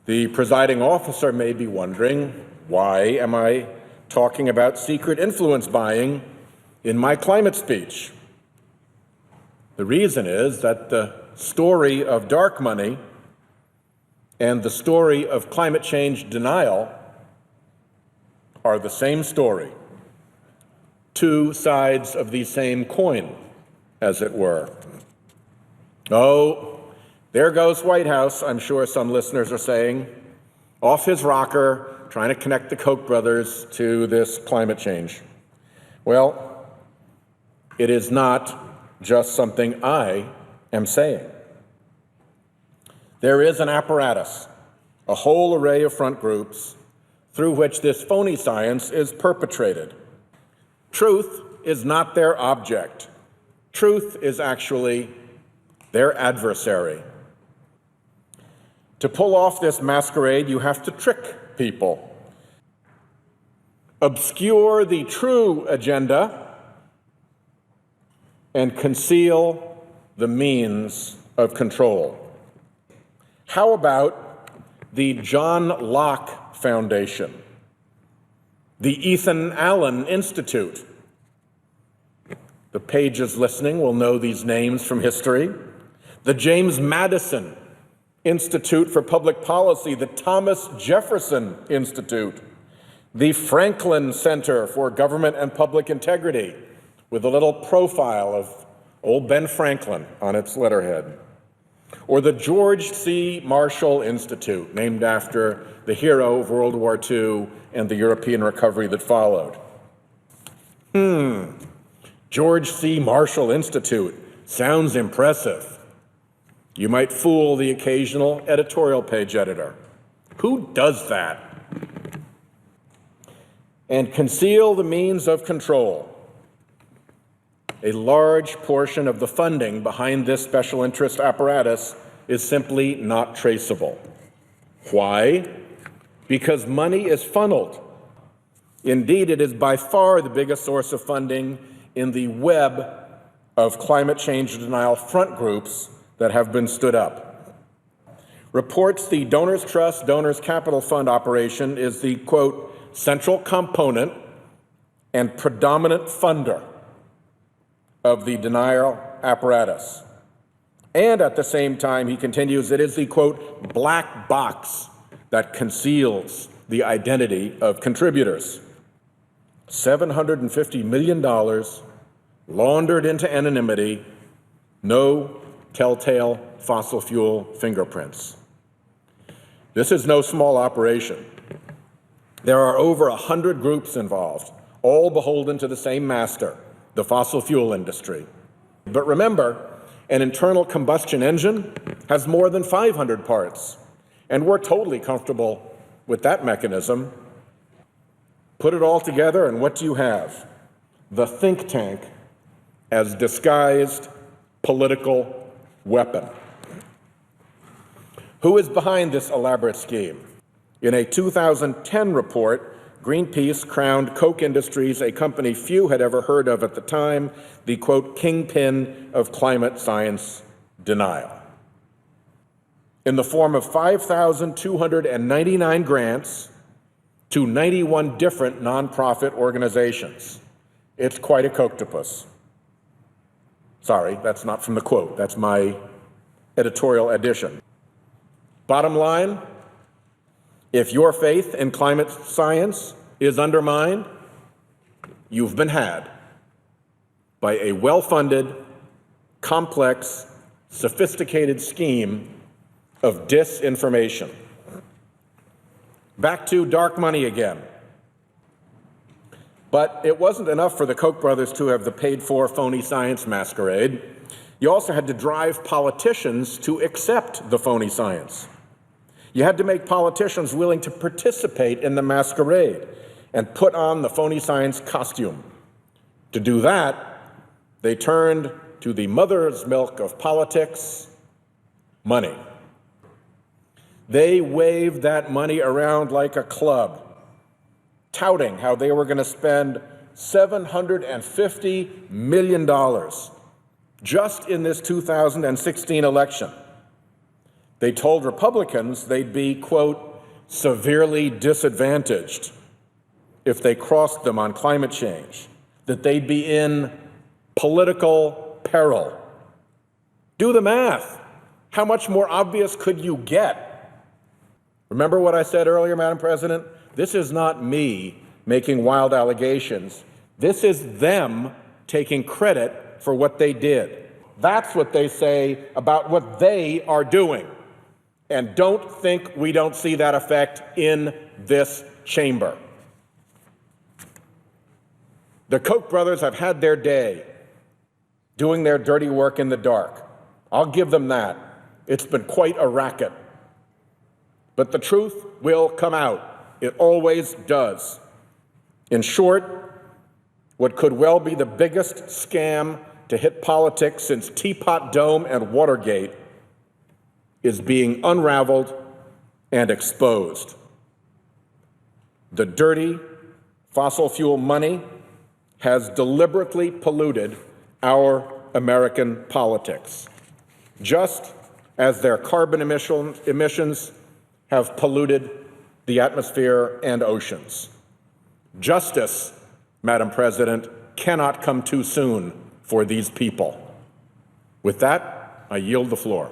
The presiding officer may be wondering, why am I talking about secret influence buying in my climate speech? The reason is that the story of dark money and the story of climate change denial are the same story, two sides of the same coin, as it were. Oh, there goes Whitehouse, I'm sure some listeners are saying, off his rocker, trying to connect the Koch brothers to this climate change. Well, it is not just something I am saying. There is an apparatus, a whole array of front groups through which this phony science is perpetrated. Truth is not their object. Truth is actually their adversary. To pull off this masquerade, you have to trick people, obscure the true agenda, and conceal the means of control. How about the John Locke Foundation, the Ethan Allen Institute? The pages listening will know these names from history. The James Madison Institute for Public Policy, the Thomas Jefferson Institute, the Franklin Center for Government and Public Integrity, with a little profile of old Ben Franklin on its letterhead, or the George C. Marshall Institute, named after the hero of World War II and the European recovery that followed. George C. Marshall Institute sounds impressive. You might fool the occasional editorial page editor. Who does that? And conceal the means of control. A large portion of the funding behind this special interest apparatus is simply not traceable. Why? Because money is funneled. Indeed, it is by far the biggest source of funding in the web of climate change denial front groups that have been stood up. Reports the Donors Trust Donors Capital Fund operation is the, quote, central component and predominant funder of the denial apparatus. And at the same time, he continues, it is the, quote, black box that conceals the identity of contributors. $750 million laundered into anonymity, no telltale fossil fuel fingerprints. This is no small operation. There are over 100 groups involved, all beholden to the same master, the fossil fuel industry. But remember, an internal combustion engine has more than 500 parts, and we're totally comfortable with that mechanism. Put it all together, and what do you have? The think tank as disguised political weapon. Who is behind this elaborate scheme? In a 2010 report, Greenpeace crowned Koch Industries, a company few had ever heard of at the time, the, quote, kingpin of climate science denial. In the form of 5,299 grants to 91 different nonprofit organizations. It's quite a Kochtopus. Sorry, that's not from the quote. That's my editorial addition. Bottom line, if your faith in climate science is undermined, you've been had by a well-funded, complex, sophisticated scheme of disinformation. Back to dark money again. But it wasn't enough for the Koch brothers to have the paid-for phony science masquerade. You also had to drive politicians to accept the phony science. You had to make politicians willing to participate in the masquerade and put on the phony science costume. To do that, they turned to the mother's milk of politics, money. They waved that money around like a club, touting how they were going to spend $750 million just in this 2016 election. They told Republicans they'd be, quote, severely disadvantaged if they crossed them on climate change, that they'd be in political peril. Do the math. How much more obvious could you get? Remember what I said earlier, Madam President? This is not me making wild allegations. This is them taking credit for what they did. That's what they say about what they are doing. And don't think we don't see that effect in this chamber. The Koch brothers have had their day doing their dirty work in the dark. I'll give them that. It's been quite a racket. But the truth will come out. It always does. In short, what could well be the biggest scam to hit politics since Teapot Dome and Watergate is being unraveled and exposed. The dirty fossil fuel money has deliberately polluted our American politics, just as their carbon emissions have polluted the atmosphere and oceans. Justice, Madam President, cannot come too soon for these people. With that, I yield the floor.